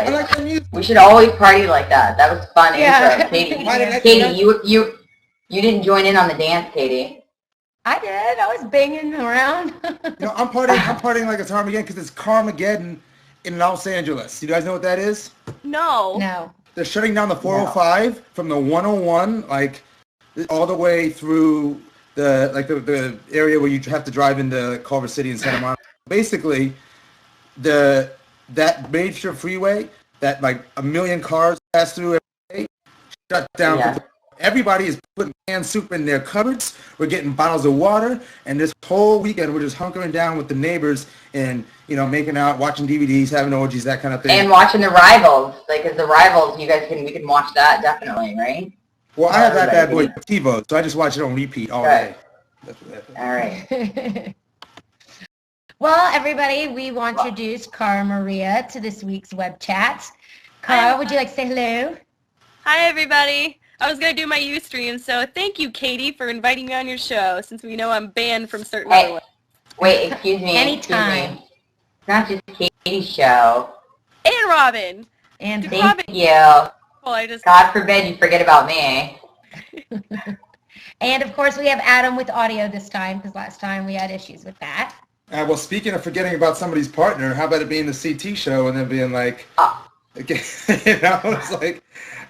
I nice. like the music. We should always party like that. That was fun intro. Katie, Why did I Katie, you didn't join in on the dance, Katie. I did. I was banging around. You know, I'm partying like it's Armageddon because it's Carmageddon in Los Angeles. You guys know what that is? No. No. They're shutting down the 405 from the 101, like all the way through the area where you have to drive into Culver City and Santa Monica. Basically, that major freeway that like a million cars pass through every day shut down. Yeah. Everybody is putting canned soup in their cupboards. We're getting bottles of water, and this whole weekend we're just hunkering down with the neighbors and making out, watching DVDs, having orgies, that kind of thing. And watching the Rivals, like, cause the Rivals, we can watch that definitely, right? Well, I have that bad boy TiVo, so I just watch it on repeat all day. That's what happens. All right. Well, everybody, we want to introduce Cara Maria to this week's web chat. Cara, would you like to say hello? Hi, everybody. I was going to do my Ustream, so thank you, Katie, for inviting me on your show, since we know I'm banned from certain other ones. Wait, excuse me. Anytime. It's not just Katie's show. And Robin. And Thank you. Well, I just... God forbid you forget about me. And, of course, we have Adam with audio this time, because last time we had issues with that. Well, speaking of forgetting about somebody's partner, how about it being the CT show and then being like, okay, it's like,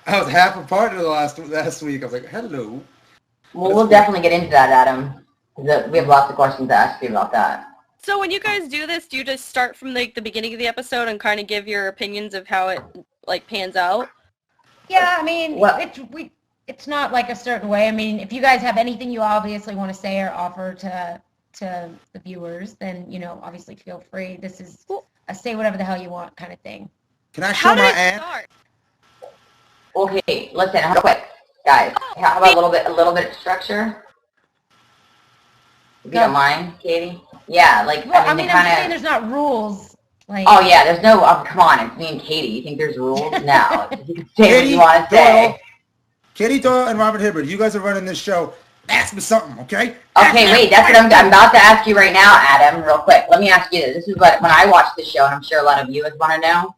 I was half a partner last week. I was like, hello. Well, we'll definitely get into that, Adam. We have lots of questions to ask you about that. So when you guys do this, do you just start from like the beginning of the episode and kind of give your opinions of how it like pans out? Yeah, I mean, it's not like a certain way. I mean, if you guys have anything you obviously want to say or offer to the viewers, then, obviously feel free. This is a say whatever the hell you want kind of thing. Can I show my ass? Start? Okay, listen, real quick, guys. How about a little bit of structure? If you don't mind, Katie. Yeah, like Well, I'm just saying there's not rules. Like. Oh yeah, there's no. Come on, it's me and Katie. You think there's rules? No. You can say what you want to say. Katie Doyle and Robert Hibbert, you guys are running this show. Ask me something, okay? Okay, wait. That's what I'm about to ask you right now, Adam. Real quick, let me ask you this. This is what when I watched the show, and I'm sure a lot of you would want to know.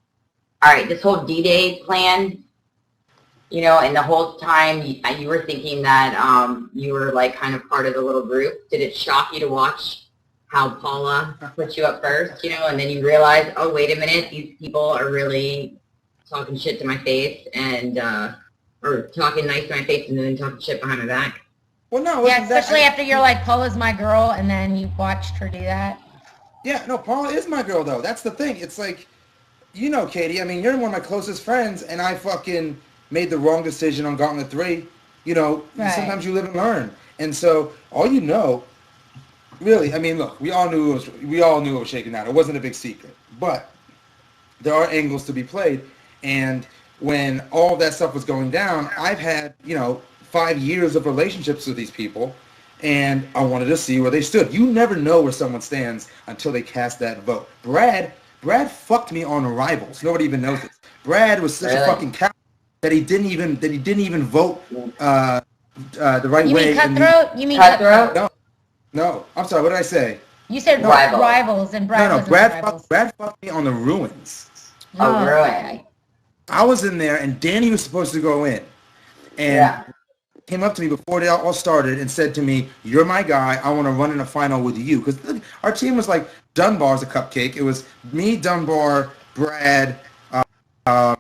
All right, this whole D-Day plan. And the whole time you were thinking that you were like kind of part of the little group. Did it shock you to watch how Paula put you up first, and then you realize, oh, wait a minute, these people are really talking shit to my face and, or talking nice to my face and then talking shit behind my back? Well, no. Yeah, especially after you're like, Paula's my girl, and then you watched her do that. Yeah, no, Paula is my girl, though. That's the thing. It's like, Katie, I mean, you're one of my closest friends, and I fucking made the wrong decision on Gauntlet 3. Right. Sometimes you live and learn. And so, really, I mean, look, we all knew it was shaking out. It wasn't a big secret. But there are angles to be played. And when all that stuff was going down, I've had, 5 years of relationships with these people, and I wanted to see where they stood. You never know where someone stands until they cast that vote. Brad fucked me on Rivals. Nobody even knows this. Brad was such a fucking coward that he didn't even vote the right way. You mean Cutthroat? You mean Cutthroat? No. I'm sorry. What did I say? You said Rivals, and Brad wasn't Rivals. Brad fucked me on the Ruins. Oh, really? I was in there, and Danny was supposed to go in, and came up to me before they all started and said to me, "You're my guy. I want to run in a final with you." Because our team was like Dunbar's a cupcake. It was me, Dunbar, Brad. Yeah,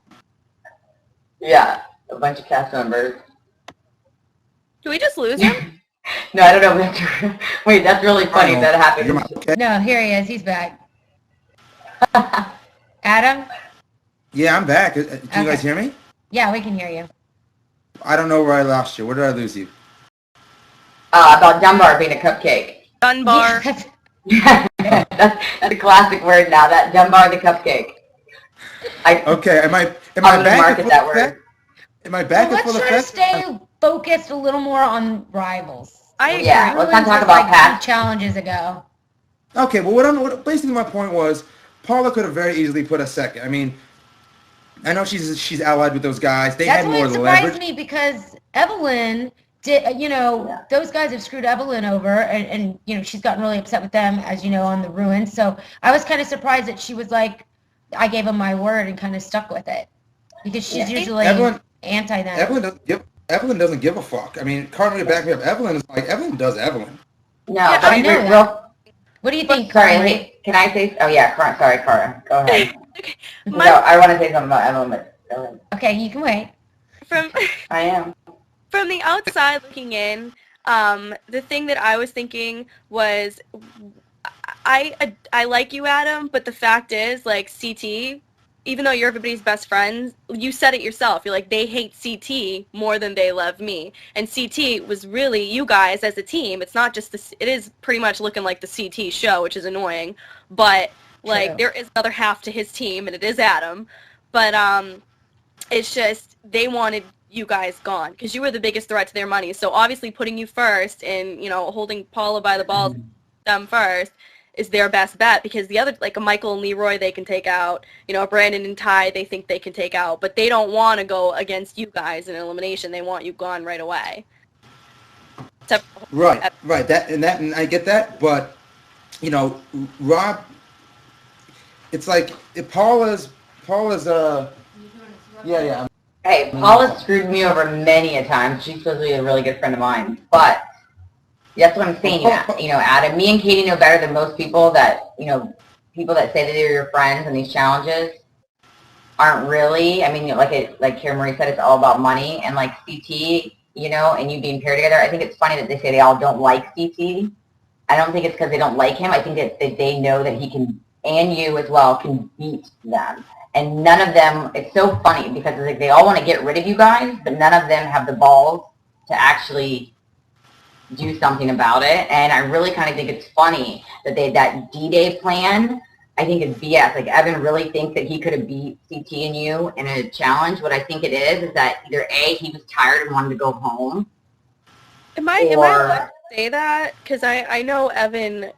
a bunch of cast members. Do we just lose him? No, I don't know. Wait, that's really funny if that happened. No, here he is. He's back. Adam? Yeah, I'm back. Can you guys hear me? Yeah, we can hear you. I don't know where I lost you. Where did I lose you? About Dunbar being a cupcake. Dunbar. That's a classic word now. That Dunbar the cupcake. Okay, am I I'm back? Market that word. Am I back? Let's try to stay focused a little more on Rivals. Yeah, let's not talk about past challenges ago. Okay, well, basically my point was, Paula could have very easily put a second. I mean, I know she's allied with those guys. They had more leverage. That surprised me because Evelyn did. Those guys have screwed Evelyn over, and she's gotten really upset with them, as you know, on the Ruins. So I was kind of surprised that she was like, I gave him my word and kind of stuck with it because she's usually anti that. Evelyn doesn't give a fuck. I mean, Carmen, back me up. Evelyn is like, Evelyn does Evelyn. No, yeah, but I know that. What do you think? Sorry, can I say? Oh yeah, sorry, Cara. Go ahead. No, I want to say something about Evelyn. But okay, you can wait. I am. From the outside looking in, the thing that I was thinking was, I like you, Adam, but the fact is, like, CT, even though you're everybody's best friends, you said it yourself. You're like, they hate CT more than they love me. And CT was really, you guys as a team, it's not just this, it is pretty much looking like the CT show, which is annoying. But, like, True. There is another half to his team, and it is Adam. But it's just, they wanted you guys gone because you were the biggest threat to their money. So obviously putting you first and, you know, holding Paula by the balls, them first, is their best bet because the other, like a Michael and Leroy, they can take out. You know, Brandon and Ty, they think they can take out, but they don't want to go against you guys in elimination. They want you gone right away. Right. And I get that, but you know, Rob, it's like if Paula's yeah. Hey, Paula screwed me over many a time. She's supposed to be a really good friend of mine, but. That's what I'm saying, you know, Adam. Me and Katie know better than most people that, you know, people that say that they're your friends in these challenges aren't really. I mean, like Kara Marie said, it's all about money. And like CT, you know, and you being paired together, I think it's funny that they say they all don't like CT. I don't think it's because they don't like him. I think that they know that he can, and you as well, can beat them. And none of them, it's so funny because it's like they all want to get rid of you guys, but none of them have the balls to actually do something about it. And I really kind of think it's funny that that D-Day plan, I think is BS. Like Evan really thinks that he could have beat CT and you in a challenge. What I think it is that either A, he was tired and wanted to go home. Am I allowed to say that? Because I know Evan.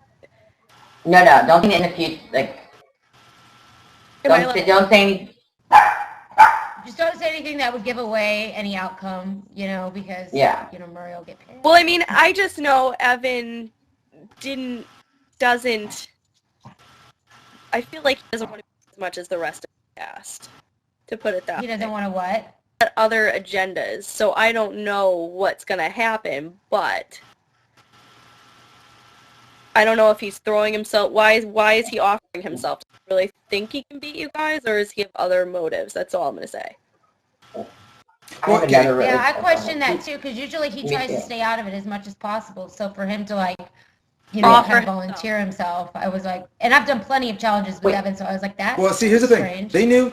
No, don't think in the future. Like, don't say anything. Just don't say anything that would give away any outcome, you know, because, you know, Murray will get paid. Well, I mean, I just know Evan doesn't, I feel like he doesn't want to be as much as the rest of the cast, to put it that way. He doesn't want to what? Other agendas, so I don't know what's going to happen, but I don't know if he's throwing himself, why is he offering himself? Does he really think he can beat you guys, or does he have other motives? That's all I'm going to say. Yeah, I question that too, because usually he tries to stay out of it as much as possible. So for him to like, you know, kind of volunteer himself, I was like, and I've done plenty of challenges with Evan, so I was like, that's Well, see, here's the thing. They knew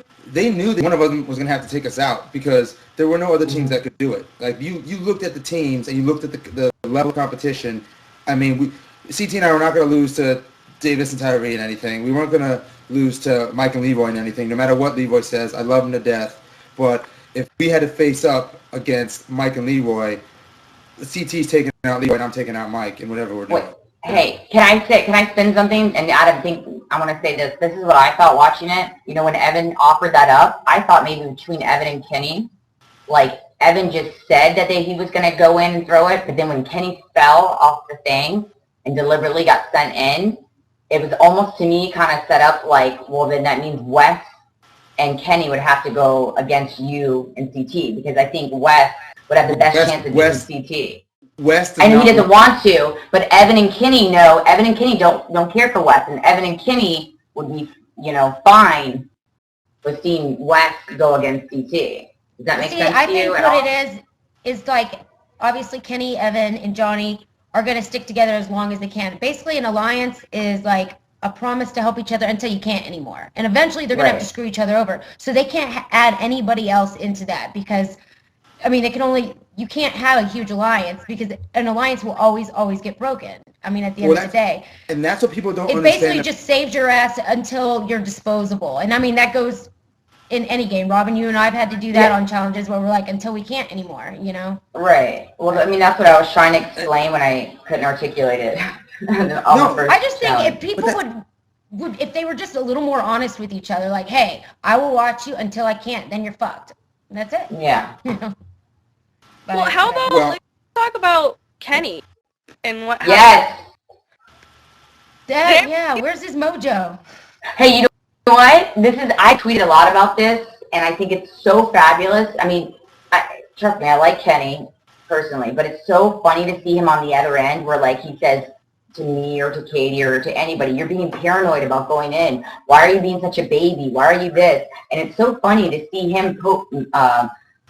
that one of them was going to have to take us out because there were no other teams that could do it. Like you looked at the teams and you looked at the level of competition. I mean, CT and I were not going to lose to Davis and Tyree and anything. We weren't going to lose to Mike and Leroy and anything, no matter what Leroy says. I love him to death. But if we had to face up against Mike and Leroy, the CT's taking out Leroy and I'm taking out Mike and whatever we're doing. Hey, can I spin something? And I want to say this. This is what I thought watching it. You know, when Evan offered that up, I thought maybe between Evan and Kenny, like Evan just said that he was going to go in and throw it, but then when Kenny fell off the thing and deliberately got sent in, it was almost to me kind of set up like, well, then that means Wes and Kenny would have to go against you and CT because I think Wes would have the best chance of beating CT. I know he doesn't want to, but Evan and Kenny know. Evan and Kenny don't care for Wes, and Evan and Kenny would be, you know, fine with seeing Wes go against CT. Does that make sense I to you? think what it is like obviously Kenny, Evan, and Johnny are going to stick together as long as they can. Basically, an alliance is like a promise to help each other until you can't anymore, and eventually they're going to have to screw each other over. So they can't add anybody else into that because, I mean, you can't have a huge alliance because an alliance will always get broken. I mean, at the end of the day. And that's what people don't understand. It basically just saves your ass until you're disposable. And I mean, that goes in any game. Robin, you and I have had to do that on challenges where we're like, until we can't anymore, you know? Right. Well, I mean, that's what I was trying to explain when I couldn't articulate it. I just think if people would, if they were just a little more honest with each other, like, hey, I will watch you until I can't, then you're fucked. And that's it. Yeah. But, well, how about let's talk about Kenny and what? Yes. Yeah. Where's his mojo? Hey, know what? I tweeted a lot about this, and I think it's so fabulous. I mean, trust me, I like Kenny personally, but it's so funny to see him on the other end where, like, he says to me or to Katie or to anybody, you're being paranoid about going in. Why are you being such a baby? Why are you this? And it's so funny to see him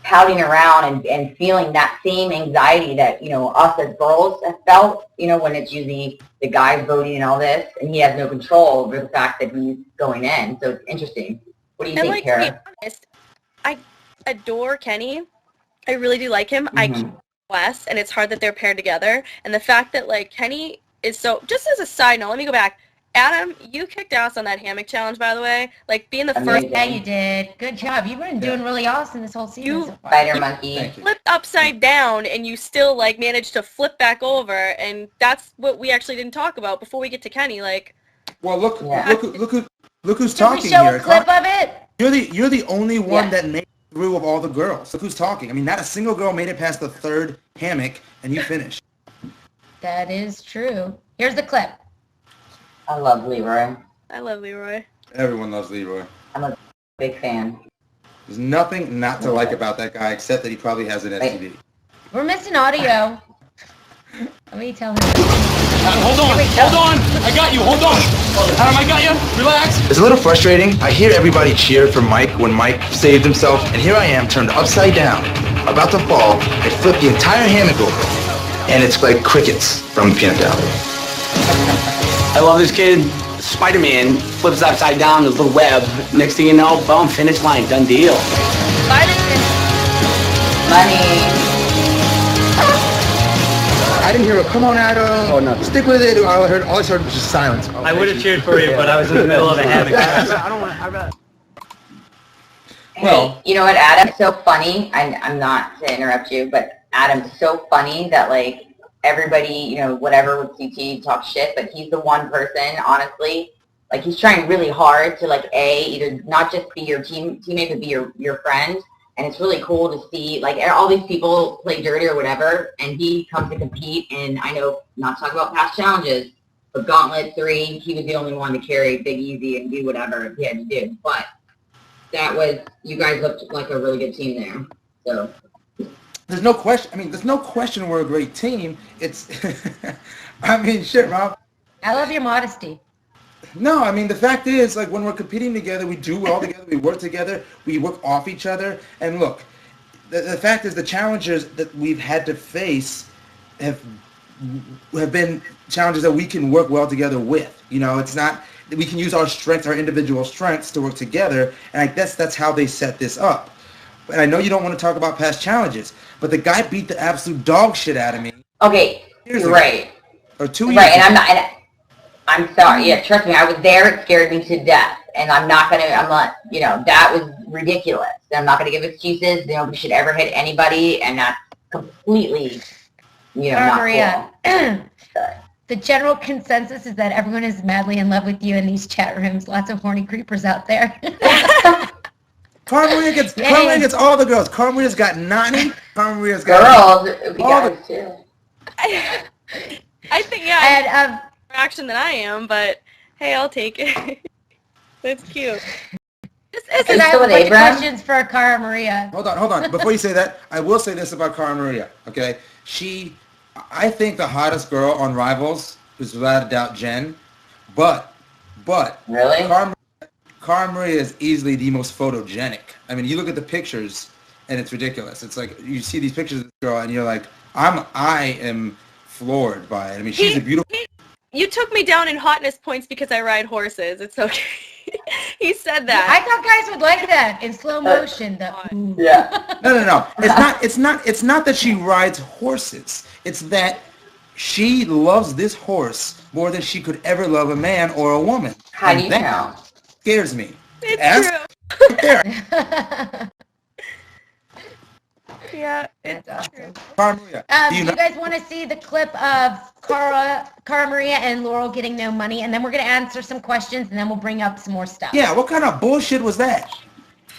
pouting around and feeling that same anxiety that, you know, us as girls have felt, you know, when it's usually the guys voting and all this, and he has no control over the fact that he's going in. So it's interesting. What do you think, Kara? To be honest, I adore Kenny. I really do like him. I can't West, and it's hard that they're paired together. And the fact that, like, Kenny is so, just as a side note, let me go back. Adam, you kicked ass on that hammock challenge, by the way. Like, being the first. Yeah, you did. Good job. You've been doing really awesome this whole season. You so far. Spider monkey. Flipped upside down, and you still, like, managed to flip back over. And that's what we actually didn't talk about before we get to Kenny. Like, well, look who's Can talking we show here. a clip of it? You're the only one that made it through of all the girls. Look who's talking. I mean, not a single girl made it past the third hammock, and you finished. That is true. Here's the clip. I love Leroy. I love Leroy. Everyone loves Leroy. I'm a big fan. There's nothing not to like about that guy except that he probably has an STD. We're missing audio. Let me tell him. Hold on. I got you. Hold on. Adam, I got you. Relax. It's a little frustrating. I hear everybody cheer for Mike when Mike saved himself, and here I am turned upside down, about to fall, and flip the entire hammock over. And it's like crickets from peanut gallery. I love this kid. Spider-Man flips upside down, his little web. Next thing you know, boom, finish line, done deal. Money. I didn't hear a come on, Adam. Oh, no. Stick with it. All I heard was just silence. I would have cheered for you, but I was in the middle of a hammock. I don't want to. Well, Hey, you know what, Adam? It's so funny. I'm not to interrupt you, but Adam's so funny that, like, everybody, you know, whatever with CT talks shit, but he's the one person, honestly, like, he's trying really hard to, like, either not just be your teammate, but be your friend. And it's really cool to see, like, all these people play dirty or whatever, and he comes to compete. And I know, not to talk about past challenges, but Gauntlet 3, he was the only one to carry Big Easy and do whatever he had to do. But that was, you guys looked like a really good team there. So there's no question. I mean, there's no question we're a great team. It's, I mean, shit, Rob. I love your modesty. No, I mean, the fact is, like, when we're competing together, we do well together, we work together, we work off each other. And look, the fact is the challenges that we've had to face have been challenges that we can work well together with. You know, it's not, we can use our strengths, our individual strengths to work together. And I guess that's how they set this up. And I know you don't want to talk about past challenges, but the guy beat the absolute dog shit out of me. okay, right. Or 2 years Right, and ago. I'm sorry. Yeah, trust me, I was there. It scared me to death. And I'm not, you know, that was ridiculous. I'm not going to give excuses. Nobody should ever hit anybody, and that's completely, you know, not Maria, cool. the general consensus is that everyone is madly in love with you in these chat rooms. Lots of horny creepers out there. Cara Maria gets all the girls. Cara Maria's got Nani. Cara Maria's got girls. all too. I think, yeah, And action than I am, but hey, I'll take it. That's cute. and I have a bunch of questions for Cara Maria. Hold on. Before you say that, I will say this about Cara Maria, okay? I think the hottest girl on Rivals is without a doubt Jen, but Really? Cara Maria is easily the most photogenic. I mean, you look at the pictures, and it's ridiculous. It's like, you see these pictures of this girl, and you're like, I am floored by it. I mean, she's a beautiful... You took me down in hotness points because I ride horses. It's okay. He said that. I thought guys would like that in slow motion. Yeah. No. It's not that she rides horses. It's that she loves this horse more than she could ever love a man or a woman. How do you know? Scares me. It's true. There. Yeah, That's awesome. Cara Maria, Do you guys want to see the clip of Cara Maria and Laurel getting no money? And then we're going to answer some questions, and then we'll bring up some more stuff. Yeah, what kind of bullshit was that?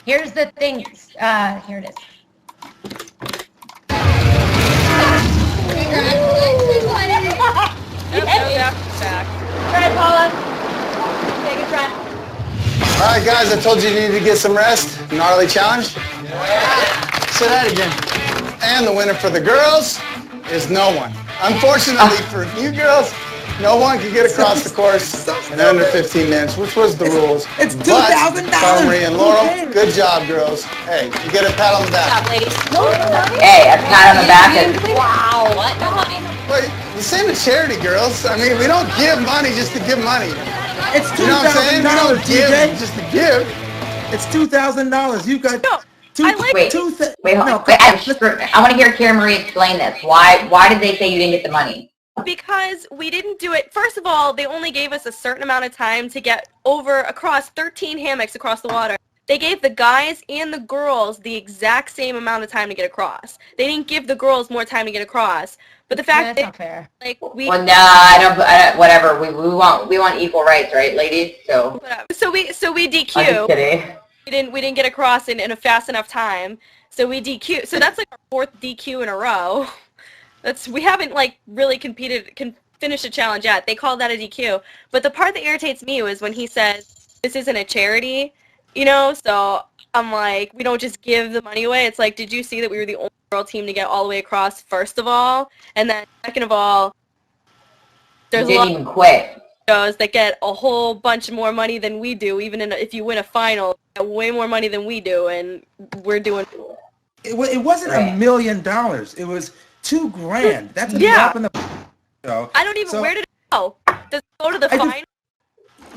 Here's the thing. Here it is. That was after the fact. Try it, Paula. Take a try. All right, guys, I told you you needed to get some rest. Gnarly challenge. Say that again. And the winner for the girls is no one. Unfortunately for you girls, no one could get across the course in under 15 minutes, which was the rules. It's $2,000. Marie and Laurel, good job, girls. Hey, you get a pat on the back. Hey, a pat on the back is... Wow. What? Wait, you same as charity, girls. I mean, we don't give money just to give money. It's $2,000, You know what I'm saying? We don't give DJ. just to give. It's $2,000. You got two. I like- Wait, wait, hold on. Wait, I want to hear Kara Marie explain this. Why did they say you didn't get the money? Because we didn't do it. First of all, they only gave us a certain amount of time to get across 13 hammocks across the water. They gave the guys and the girls the exact same amount of time to get across. They didn't give the girls more time to get across. But the fact That's not fair. like we Well, nah, I don't, whatever. We want equal rights, right, ladies? So. so we I'm just DQ. kidding. We didn't get across in a fast enough time. So we DQ. So that's like our fourth DQ in a row. We haven't like really finished a challenge yet. They called that a DQ. But the part that irritates me was when he says this isn't a charity, you know. So I'm like, we don't just give the money away. It's like, did you see that we were the only girl team to get all the way across? First of all, and then second of all, there's a lot Didn't even quit. of shows that get a whole bunch more money than we do. Even if you win a final, you get way more money than we do, and we're doing. It wasn't $1 million. It was $2,000. That's a drop in the. So, I don't even. Where did it go? Does it go to the final?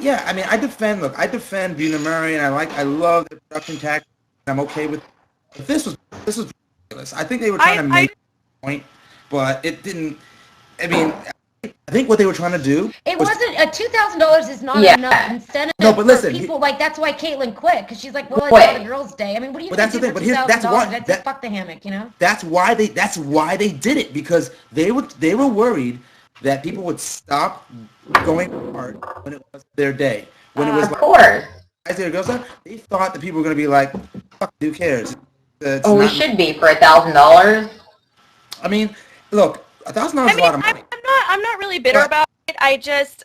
Yeah, I mean, I defend Buna Murray, and I love the production tactics. I'm okay with. But this was ridiculous. I think they were trying to make a point, but it didn't. I mean, I think what they were trying to do. It wasn't $2,000 is not enough incentive. No, but listen, for people like that's why Caitlin quit because she's like, well, it's all the girls' day. I mean, what do you? But that's the thing. But that's why. That's fuck the hammock, you know. That's why they did it, because they were worried that people would stop going hard when it was their day. When it was of course. Guys, there goes. They thought that people were going to be like, fuck, who cares? We should be for $1,000. I mean, look, $1,000 is a lot of money. I'm not really bitter about it. I just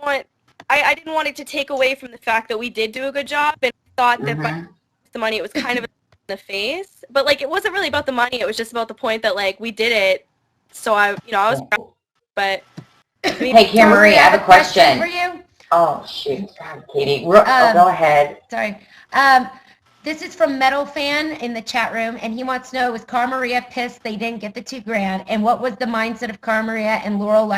want. I didn't want it to take away from the fact that we did do a good job, and I thought that by the money it was kind of in the face. But like, it wasn't really about the money. It was just about the point that like we did it. So I was proud. But hey, Kara Marie, I have a question for you. Oh shoot, God, Katie, go ahead. Sorry. This is from Metal Fan in the chat room, and he wants to know, was Cara Maria pissed they didn't get the $2,000, and what was the mindset of Cara Maria and Laurel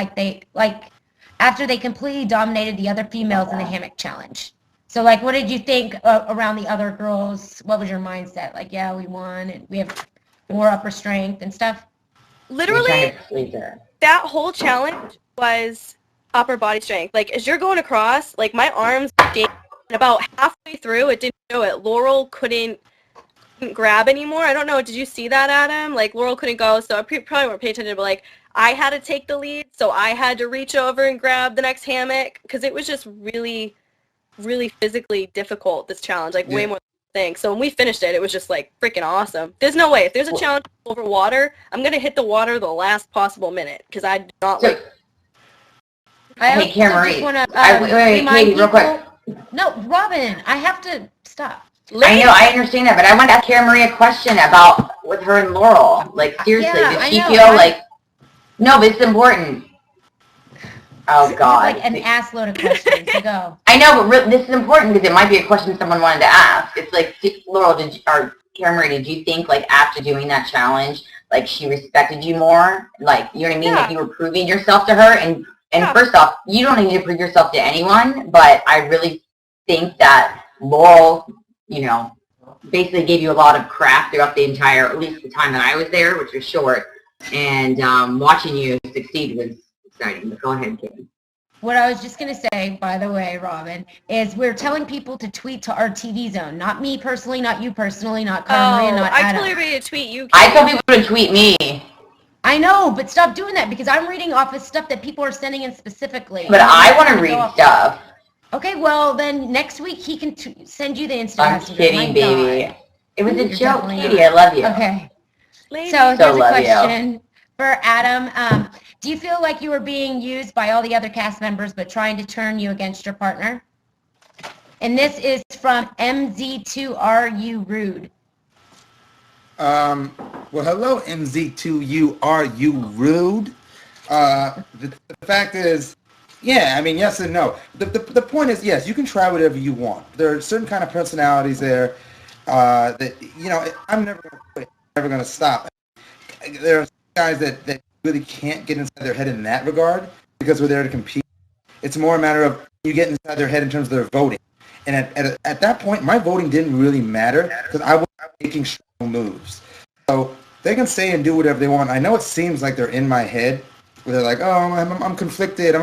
after they completely dominated the other females in the hammock challenge? So like, what did you think around the other girls? What was your mindset? Like, yeah, we won, and we have more upper strength and stuff. Literally, that whole challenge was upper body strength. Like, as you're going across, like my arms and about halfway through, it didn't show it. Laurel couldn't grab anymore. I don't know. Did you see that, Adam? Like, Laurel couldn't go, so I probably weren't paying attention, but like, I had to take the lead, so I had to reach over and grab the next hammock, because it was just really, really physically difficult, this challenge, like way more than I think. So when we finished it, it was just like freaking awesome. There's no way. If there's a challenge over water, I'm going to hit the water the last possible minute, because I do not like. Hey, Kara Marie. Wait, Katie, real quick. No, Robin, I have to stop. I know, I understand that, but I want to ask Kara Marie a question about with her and Laurel. Like, seriously, did she feel like... No, but it's important. Oh, God. Like an ass load of questions to go. I know, but this is important because it might be a question someone wanted to ask. It's like, Laurel, or Kara Marie, did you think, like, after doing that challenge, like, she respected you more? Like, you know what I mean? Yeah. Like, you were proving yourself to her, and first off, you don't need to prove yourself to anyone, but I really think that Laurel, basically gave you a lot of crap throughout the entire, at least the time that I was there, which was short, and watching you succeed was exciting. But go ahead, Katie. What I was just going to say, by the way, Robin, is we're telling people to tweet to our TV zone. Not me personally, not you personally, not Cara Maria, not Adam. I told everybody to tweet you. I told people to tweet me. I know, but stop doing that because I'm reading off of stuff that people are sending in specifically. But I want to read stuff. Okay, well, then next week he can send you the Instagram. I'm kidding, baby. It was a joke, Katie. I love you. Okay. So here's a question for Adam. Do you feel like you were being used by all the other cast members but trying to turn you against your partner? And this is from MZ2RU Rude. Well, hello, MZ2U. Are you rude? The fact is, yeah, I mean, yes and no. The point is, yes, you can try whatever you want. There are certain kind of personalities there that, you know, I'm never going to quit, never going to stop. There are guys that really can't get inside their head in that regard because we're there to compete. It's more a matter of you get inside their head in terms of their voting. And at that point, my voting didn't really matter because I was making strong moves. So they can say and do whatever they want. I know it seems like they're in my head where they're like, oh, I'm conflicted.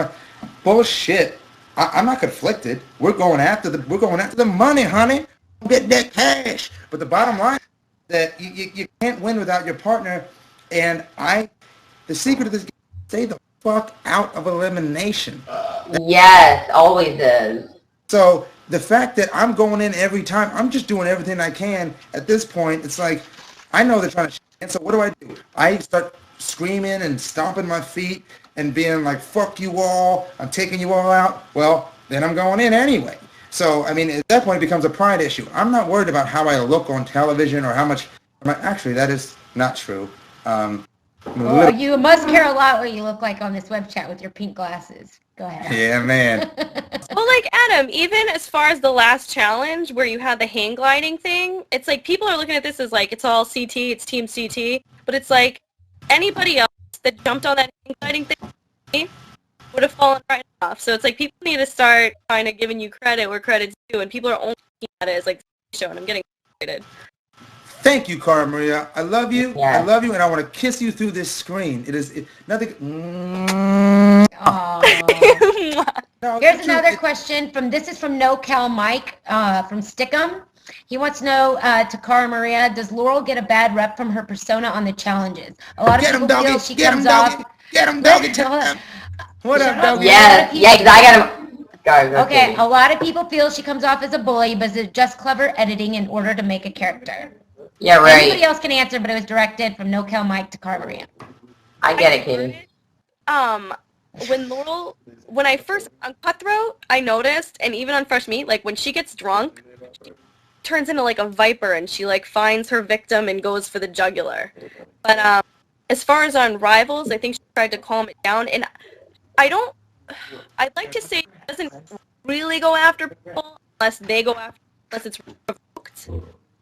Bullshit. I'm not conflicted. We're going after the money, honey. Get that cash. But the bottom line is that you can't win without your partner. And the secret of this game is stay the fuck out of elimination. Yes, always is. So the fact that I'm going in every time, I'm just doing everything I can. At this point, it's like, I know they're trying to and so what do? I start screaming and stomping my feet and being like, fuck you all, I'm taking you all out. Well, then I'm going in anyway. So, I mean, at that point, it becomes a pride issue. I'm not worried about how I look on television or how much... Actually, that is not true. Well, you must care a lot what you look like on this web chat with your pink glasses. Go ahead. Yeah, man. Well, like, Adam, even as far as the last challenge where you had the hang gliding thing, it's like people are looking at this as like it's all CT, it's Team CT, but it's like anybody else that jumped on that hang gliding thing would have fallen right off. So it's like people need to start kind of giving you credit where credit's due, and people are only looking at it as like the show, and I'm getting frustrated. Thank you, Cara Maria. I love you. Yeah. I love you, and I want to kiss you through this screen. Nothing. No, Here's another question this is from NoCal Mike from Stickum. He wants to know to Cara Maria, does Laurel get a bad rep from her persona on the challenges? A lot of people feel she comes off. Get him, doggy. What up, doggy? Yes, yeah, because I got him. Go, Okay, a lot of people feel she comes off as a bully, but it's just clever editing in order to make a character. Yeah, right. Anybody else can answer, but it was directed from NoCal Mike to Cara Maria. I get it, Katie. When I first on Cutthroat, I noticed, and even on Fresh Meat, like when she gets drunk, she turns into like a viper, and she like finds her victim and goes for the jugular. As far as on Rivals, I think she tried to calm it down, and I'd like to say it doesn't really go after people unless it's provoked.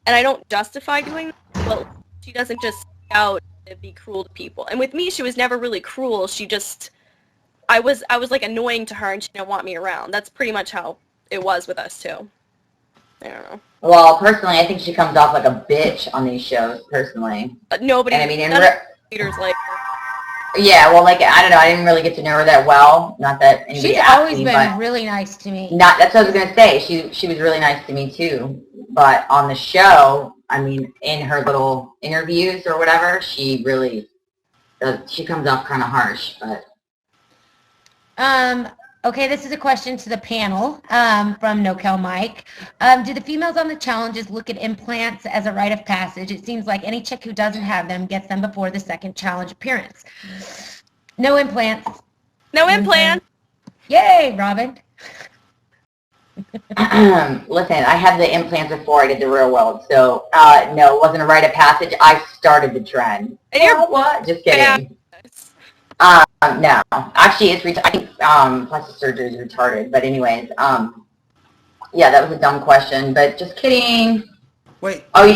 And I don't justify doing that, but she doesn't just stick out to be cruel to people. And with me, she was never really cruel. She just, I was like annoying to her, and she didn't want me around. That's pretty much how it was with us too. I don't know. Well, personally, I think she comes off like a bitch on these shows, personally. Nobody, and I mean, leaders like her. Yeah, well, like, I don't know, I didn't really get to know her that well. Not that anybody She's asked always me, been really nice to me. That's what I was going to say. She was really nice to me, too. But on the show, I mean, in her little interviews or whatever, she really she comes off kind of harsh. But okay, this is a question to the panel from NoCal Mike. Do the females on the challenges look at implants as a rite of passage? It seems like any chick who doesn't have them gets them before the second challenge appearance. No implants. No implants. Yay, Robin. Listen, I had the implants before I did the real world, so no, it wasn't a rite of passage. I started the trend. And you're what? Just kidding. Yeah. No, actually, it's I think plastic surgery is retarded. But anyways, yeah, that was a dumb question. But just kidding. Wait. Oh,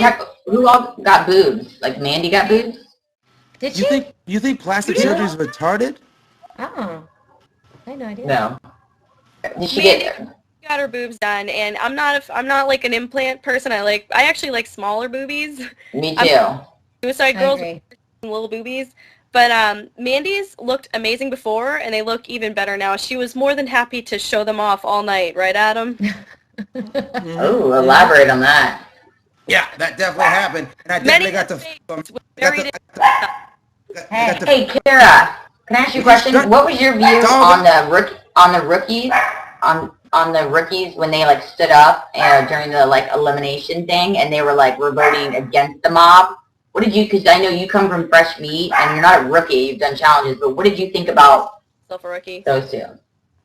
who all got boobs? Like Mandy got boobs? Did she? You think plastic surgery is retarded? Oh, I had no idea. No. Did she Mandy get? Got her boobs done, and I'm not like an implant person. I actually like smaller boobies. Me too. Suicide Girls with little boobies. But Mandy's looked amazing before, and they look even better now. She was more than happy to show them off all night, right, Adam? Oh, elaborate on that. Yeah, that definitely happened, and I definitely got to. Hey, Kara, can I ask you a question? What was your view on the rookies when they like stood up during the like elimination thing, and they were like, we're voting against the mob? What did you, because I know you come from Fresh Meat, and you're not a rookie, you've done challenges, but what did you think about Self a rookie. those two?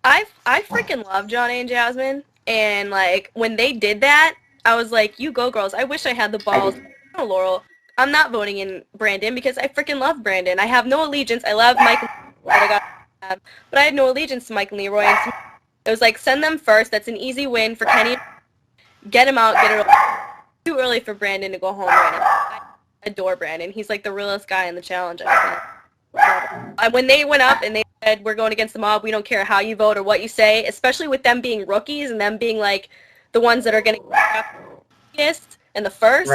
I freaking love Johnny and Jasmine. And like when they did that, I was like, you go girls. I wish I had the balls. No, Laurel, I'm not voting in Brandon because I freaking love Brandon. I have no allegiance. I love Mike, but I had no allegiance to Mike and Leroy. And it was like, send them first. That's an easy win for Kenny. Get him out. Get it too early for Brandon to go home right now. I adore Brandon. He's like the realest guy in the challenge. When they went up and they said, we're going against the mob, we don't care how you vote or what you say, especially with them being rookies and them being like the ones that are going to get and the first.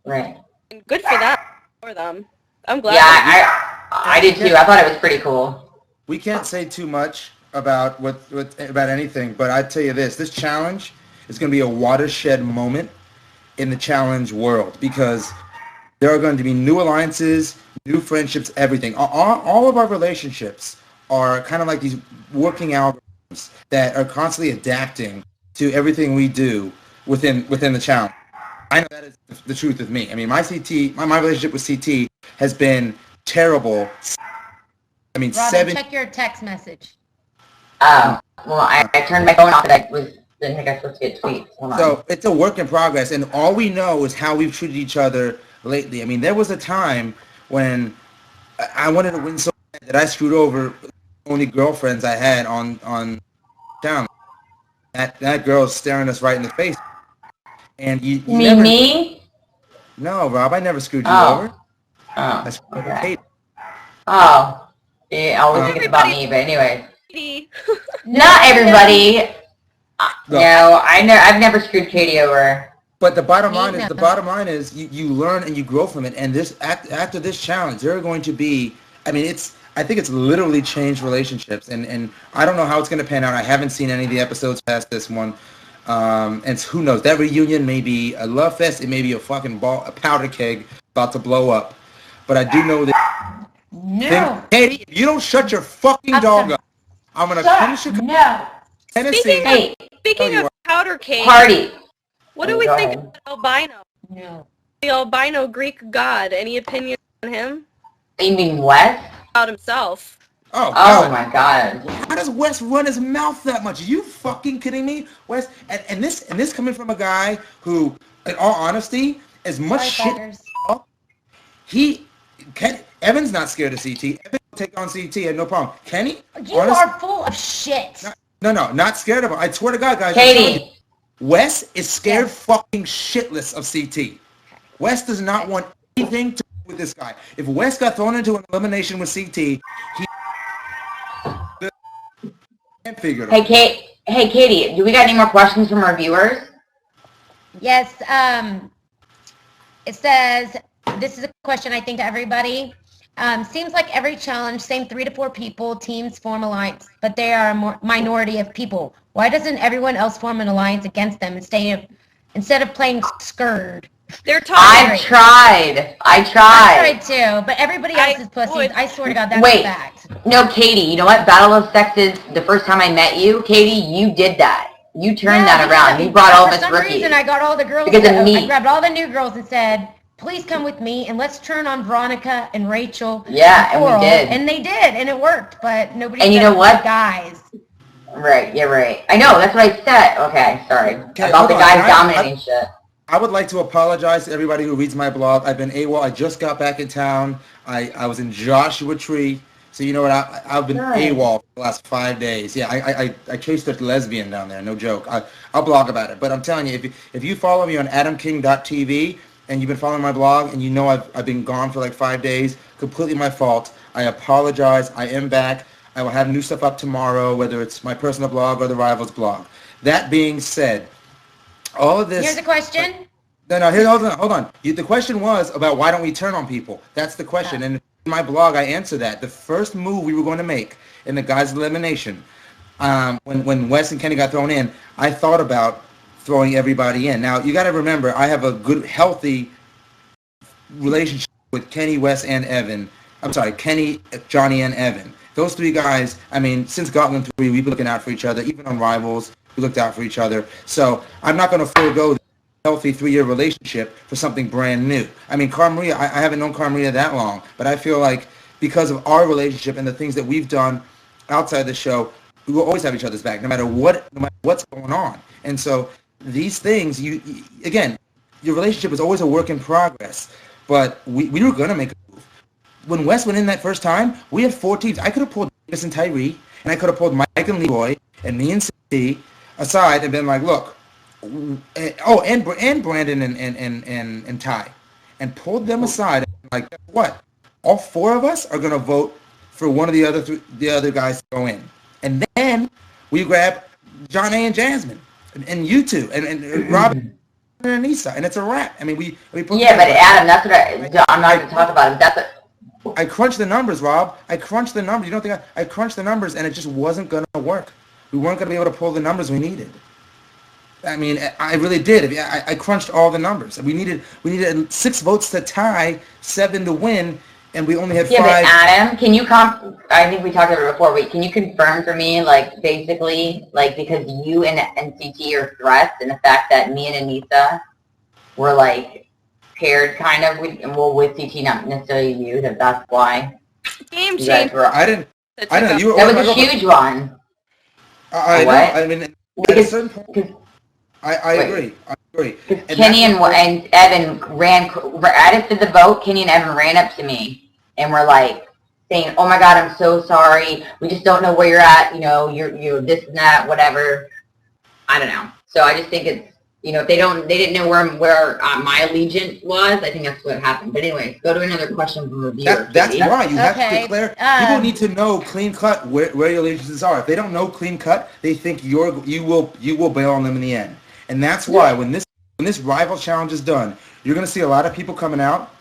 Right. And good for them. I'm glad. Yeah, I did too. I thought it was pretty cool. We can't say too much about about anything, but I tell you this challenge is going to be a watershed moment in the challenge world because there are going to be new alliances, new friendships, everything. All of our relationships are kind of like these working algorithms that are constantly adapting to everything we do within the challenge. I know that is the truth with me. I mean, my relationship with CT has been terrible. I mean, Robin, check your text message. Oh, well, I turned my phone off because I didn't think I was supposed to get tweets. Hold on. So it's a work in progress, and all we know is how we've treated each other lately. I mean, there was a time when I wanted to win so bad that I screwed over the only girlfriends I had on town. That girl's staring us right in the face. And you mean me? No, Rob, I never screwed you over. Oh, okay. Oh, yeah, I always think it's about me, but anyway. Not everybody. No, I've never screwed Katie over. But the bottom line is you learn and you grow from it. And after this challenge, there are going to be, I think it's literally changed relationships. And I don't know how it's going to pan out. I haven't seen any of the episodes past this one. And who knows? That reunion may be a love fest. It may be a fucking a powder keg about to blow up. But I do know that. No. Katie, if you don't shut your fucking dog up, I'm gonna come to Chicago. No. Tennessee. Speaking of powder keg. Party. What do we think of Albino? No. The albino Greek god. Any opinion on him? You mean Wes? About himself. Oh my God. How does Wes run his mouth that much? Are you fucking kidding me? Wes, and this coming from a guy who, in all honesty, as much shit Evan's not scared of CT. Evan will take on CT and no problem. Kenny? You are full of shit. No, not scared of him. I swear to God, guys. Katie. Wes is scared fucking shitless of CT. Wes does not want anything to do with this guy. If Wes got thrown into an elimination with CT, he can't figure it out. Hey, Katie, do we got any more questions from our viewers? Yes. It says, this is a question I think to everybody. Seems like every challenge, same 3 to 4 people, teams form alliance, but they are a minority of people. Why doesn't everyone else form an alliance against them instead of playing scared? They're talking. I tried. I tried too, but everybody else is pussies. I swear to God, that's a fact. No, Katie, you know what? Battle of Sexes, the first time I met you, Katie, you did that. You turned that around. You brought all of us rookies. For some reason, I got all the girls. Because of me. I grabbed all the new girls and said, please come with me and let's turn on Veronica and Rachel. Yeah, and we did. And they did, and it worked, but nobody and you know what? Guys. Right, you're right. I know, that's what I said. Okay, sorry. About the guys dominating shit. I would like to apologize to everybody who reads my blog. I've been AWOL. I just got back in town. I was in Joshua Tree. So you know what? I've been AWOL for the last 5 days. Yeah, I chased a lesbian down there. No joke. I'll blog about it. But I'm telling you, if you follow me on adamking.tv and you've been following my blog and you know I've been gone for like 5 days, completely my fault. I apologize. I am back. I will have new stuff up tomorrow, whether it's my personal blog or the Rivals blog. That being said, all of this... Here's a question. Hold on. The question was about why don't we turn on people? That's the question. And in my blog, I answer that. The first move we were going to make in the guys' elimination, when Wes and Kenny got thrown in, I thought about throwing everybody in. Now, you got to remember, I have a good, healthy relationship with Kenny, Wes, and Evan. I'm sorry, Kenny, Johnny, and Evan. Those 3 guys, I mean, since Gauntlet 3, we've been looking out for each other. Even on Rivals, we looked out for each other. So I'm not going to forego the healthy 3-year relationship for something brand new. I mean, Cara Maria, I haven't known Cara Maria that long, but I feel like because of our relationship and the things that we've done outside the show, we will always have each other's back, no matter what's going on. And so these things, again, your relationship is always a work in progress. But we were going to make a move. When Wes went in that first time, we had 4 teams. I could have pulled Davis and Tyree, and I could have pulled Mike and Leroy, and me and CT aside and been like, look, and Brandon and Ty, and pulled them aside and like, what? All 4 of us are going to vote for one of the other guys to go in. And then we grab John A. and Jasmine, and you two, and Robin and Anissa, and it's a wrap. I mean, we put yeah, but Adam, that's what I'm not going to talk about it. That's what. I crunched the numbers, Rob. I crunched the numbers. You don't think I crunched the numbers, and it just wasn't going to work. We weren't going to be able to pull the numbers we needed. I mean, I really did. I crunched all the numbers. We needed 6 votes to tie, 7 to win, and we only had 5. Yeah, but Adam, can you I think we talked about it before. Wait, can you confirm for me, like, basically, like, because you and NCT are threats, and the fact that me and Anissa were like paired kind of with CT, not necessarily you, that's why. Game changer. I didn't know you were. That was a huge one. I know. I mean, at a certain point, I agree. Kenny and Evan added to the vote. Kenny and Evan ran up to me and were like saying, "Oh my God, I'm so sorry. We just don't know where you're at. You know, you're this and that, whatever." I don't know. So I just think it's, you know, if they didn't know where my allegiance was, I think that's what happened. But anyway, go to another question from the viewer. That's why you have to declare. People need to know clean cut where your allegiances are. If they don't know clean cut, they think you will bail on them in the end. And that's why when this rival challenge is done, you're going to see a lot of people coming out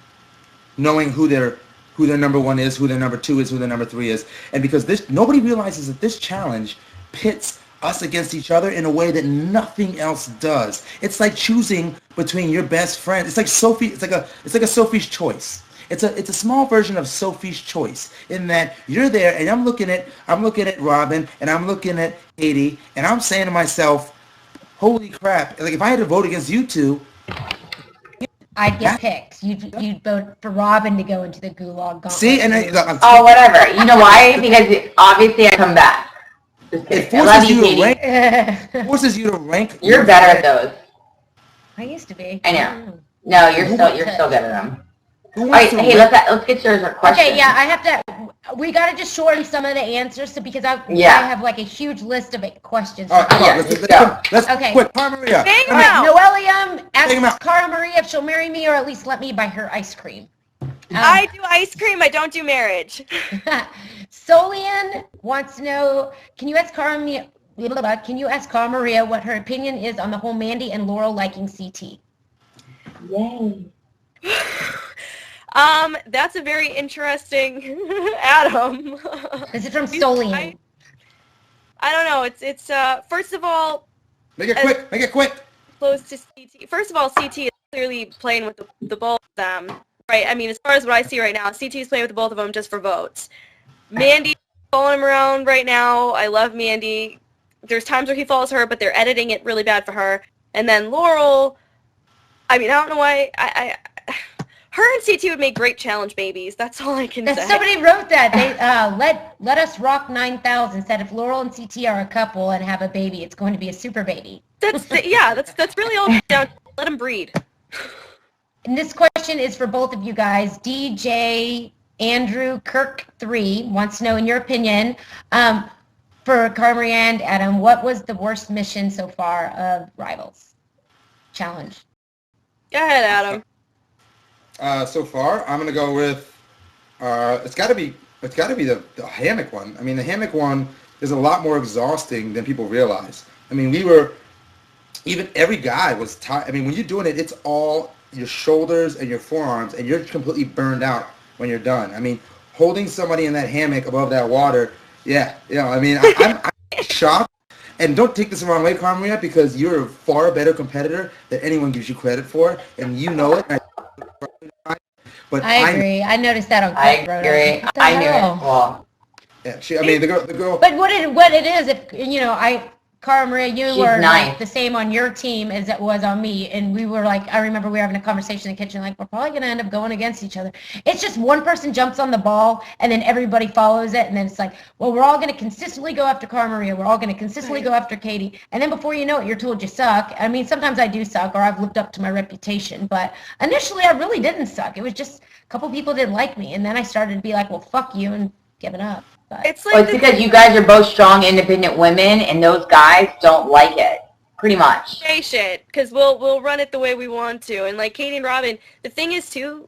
knowing who their number 1 is, who their number 2 is, who their number 3 is. And because nobody realizes that this challenge pits us against each other in a way that nothing else does. It's like choosing between your best friend. It's like Sophie. It's like a Sophie's Choice. It's a small version of Sophie's Choice in that you're there and I'm looking at Robin and I'm looking at Katie and I'm saying to myself, holy crap! Like if I had to vote against you two, I'd get picked. You'd vote for Robin to go into the gulag gauntlet. See, and whatever. You know why? Because obviously I come back. It forces you to rank. You're better at those. I used to be. I know. No, you're still good at them. All right, hey, let's get yours a question. Okay, yeah, I have to. We got to just shorten some of the answers, because I have like a huge list of questions. All right, let's quick. Cara Maria. Noelium asks Cara Maria if she'll marry me or at least let me buy her ice cream. I do ice cream. I don't do marriage. Solian wants to know, can you ask Cara Maria what her opinion is on the whole Mandy and Laurel liking CT? Yay. That's a very interesting Adam. This is from Solian. I don't know. It's first of all, Make it quick. Close to CT. First of all, CT is clearly playing with the both of them. Right, I mean, as far as what I see right now, CT is playing with the both of them just for votes. Mandy following him around right now. I love Mandy. There's times where he follows her, but they're editing it really bad for her. And then Laurel, I mean, I don't know why. Her and CT would make great challenge babies. That's all I can say. Somebody wrote that. They let us rock 9,000 said if Laurel and CT are a couple and have a baby, it's going to be a super baby. That's really all down. Let them breed. And this question is for both of you guys. DJ Andrew Kirk 3 wants to know, in your opinion, for Cara Maria and Adam, what was the worst mission so far of Rivals Challenge? Go ahead, Adam. So far, I'm gonna go with it's got to be the hammock one. I mean, the hammock one is a lot more exhausting than people realize. I mean, every guy was tired. I mean, when you're doing it, it's all your shoulders and your forearms, and you're completely burned out when you're done. I mean, holding somebody in that hammock above that water, I mean, I'm shocked. And don't take this the wrong way, Cara Maria, because you're a far better competitor than anyone gives you credit for, and you know it. But I agree. I noticed that on I agree. I knew it. Well, yeah, the girl. But what it is, if Cara Maria, you She's were nice. like the same on your team as it was on me, and we were like, I remember we were having a conversation in the kitchen, like, we're probably going to end up going against each other. It's just one person jumps on the ball, and then everybody follows it, and then it's like, well, we're all going to consistently go after Cara Maria, we're all going to consistently go after Katie, and then before you know it, you're told you suck. I mean, sometimes I do suck, or I've lived up to my reputation, but initially I really didn't suck. It was just a couple people didn't like me, and then I started to be like, well, fuck you, and giving up. But It's like Well, it's because you guys are both strong, independent women, and those guys don't like it. Pretty much. say shit, because we'll run it the way we want to. And like Katie and Robin, the thing is too,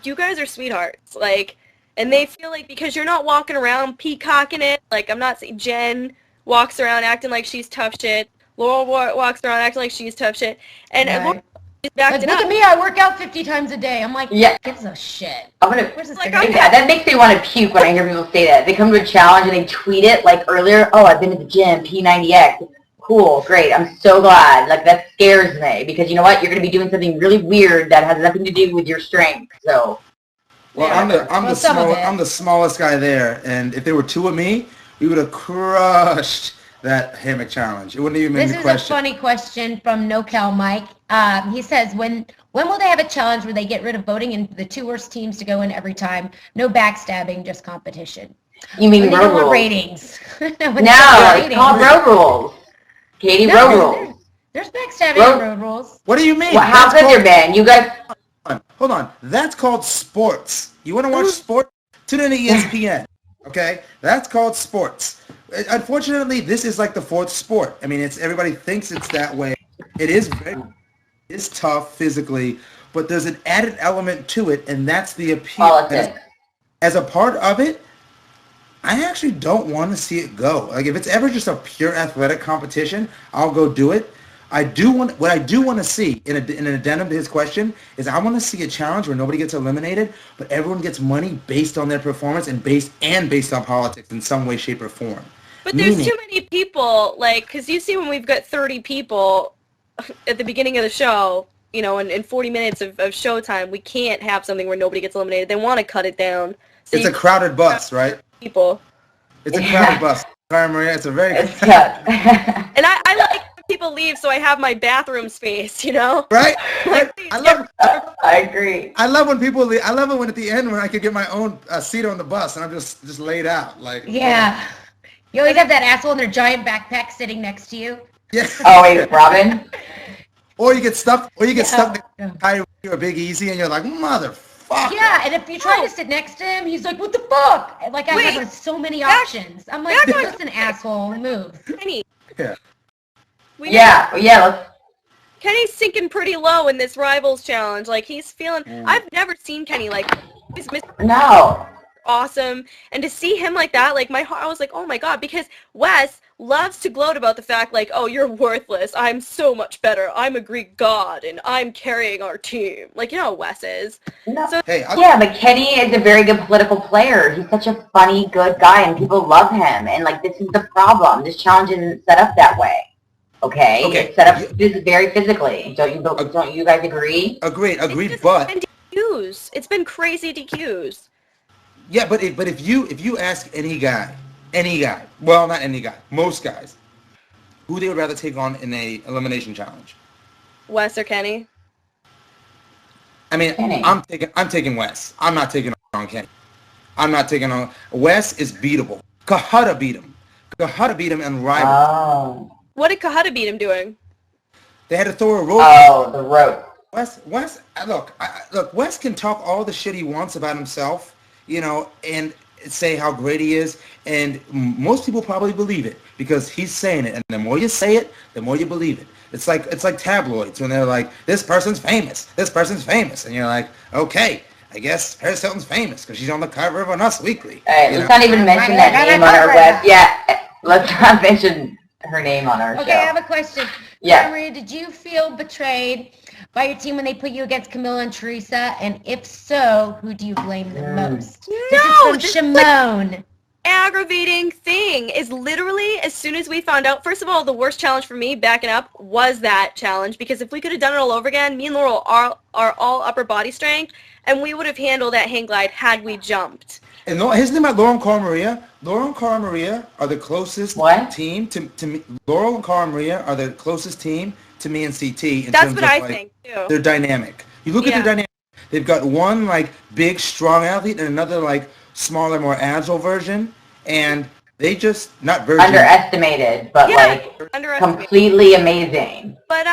you guys are sweethearts. Like, and they feel like because you're not walking around peacocking it. Like, I'm not saying Jen walks around acting like she's tough shit. Laurel walks around acting like she's tough shit. And Right. Laurel just backed like, it look up. at me, I work out 50 times a day. I'm like, Yeah. gives a shit. I'm gonna. Where's this Like, thing? Yeah, that makes me want to puke when I hear people say that. They come to a challenge and they tweet it like earlier. Oh, I've been to the gym, P90X. Cool, great. I'm so glad. Like that scares me because you know what? You're gonna be doing something really weird that has nothing to do with your strength. So. Well, Yeah. I'm the smallest guy there, and if there were two of me, we would have crushed that hammock challenge. It wouldn't even make This me is question. a funny question from NoCal Mike. He says, when will they have a challenge where they get rid of voting and the two worst teams to go in every time? No backstabbing, just competition. You mean When they road go on rules? ratings. When they go on No, it's ratings. called road rules. Katie, No, road rules. There's backstabbing Road- in road rules. What do you mean? Well, how That's could called- there been? You guys. Hold on. That's called sports. You want to watch sport? Tune in to ESPN. Okay? That's called sports. Unfortunately, this is like the fourth sport. I mean, it's everybody thinks it's that way. It is it's tough physically, but there's an added element to it, and that's the appeal. Politics. As a part of it, I actually don't want to see it go. Like if it's ever just a pure athletic competition, I'll go do it. What I do want to see in an addendum to his question is I want to see a challenge where nobody gets eliminated, but everyone gets money based on their performance and based on politics in some way, shape, or form. But there's Meaning- too many people, like, because you see when we've got 30 people at the beginning of the show, you know, in 40 minutes of showtime, we can't have something where nobody gets eliminated. They want to cut it down. So It's a crowded bus, right? people. It's a crowded bus. Sorry, Maria, it's a very It's tough. And I like when people leave so I have my bathroom space, you know? right. Like, I agree. I love when people leave. I love it when at the end when I could get my own seat on the bus and I'm just laid out like. Yeah. You always have that asshole in their giant backpack sitting next to you. Yeah. Oh wait, Robin. Or you get stuck. Or you get stuck Yeah. in the tire or Big Easy, and you're like, motherfucker. Yeah, and if you try to sit next to him, he's like, what the fuck? And, like, I Wait. have so many options. I'm like, back on- listen, asshole, move. Kenny. Yeah. We Yeah, let's. Kenny's sinking pretty low in this Rivals Challenge. Like, he's feeling... I've never seen Kenny like... He's No. awesome. And to see him like that, like, my heart, I was like, oh my god, because Wes loves to gloat about the fact, like, oh, you're worthless. I'm so much better. I'm a Greek god, and I'm carrying our team. Like, you know how Wes is. No. So, Hey, Yeah, but Kenny is a very good political player. He's such a funny, good guy, and people love him. And like, this is the problem. This challenge isn't set up that way. Okay, Okay. it's set up very physically. Don't you guys agree? agreed, it's just but been DQs. It's been crazy DQs. yeah, but if you ask any guy, well, not any guy, most guys, who they would rather take on in a elimination challenge. Wes or Kenny? I mean, Kenny. I'm taking Wes. I'm not taking on Kenny. I'm not taking on Wes is beatable. Kahada beat him. Kahada beat him in Rival. Oh. What did Kahada beat him doing? They had to throw a rope. Oh, the rope. Wes, look, Wes can talk all the shit he wants about himself, you know, and say how great he is, and most people probably believe it because he's saying it, and the more you say it, the more you believe it. It's like tabloids when they're like, this person's famous, and you're like, okay, I guess Paris Hilton's famous because she's on the cover of Us Weekly. All right, you let's know? not even mention Right, that right, name right, on our right, web. right. Yeah, let's not mention her name on our Okay, I have show. a question. Yeah. Maria, did you feel betrayed by your team when they put you against Camilla and Teresa? And if so, who do you blame the most? No, This this is from Shimon. Aggravating thing is literally as soon as we found out, first of all, the worst challenge for me backing up was that challenge because if we could have done it all over again, me and Laurel are all upper body strength and we would have handled that hang glide had we jumped. And here's the thing about Laurel and Cara Maria. Laurel and Cara Maria are the closest team to me. Laurel and Cara Maria are the closest team to me and CT in That's terms what of I like, think too. their dynamic. You look at their dynamic. They've got one like big, strong athlete and another like smaller, more agile version, and they just not version. Underestimated, but like completely amazing. But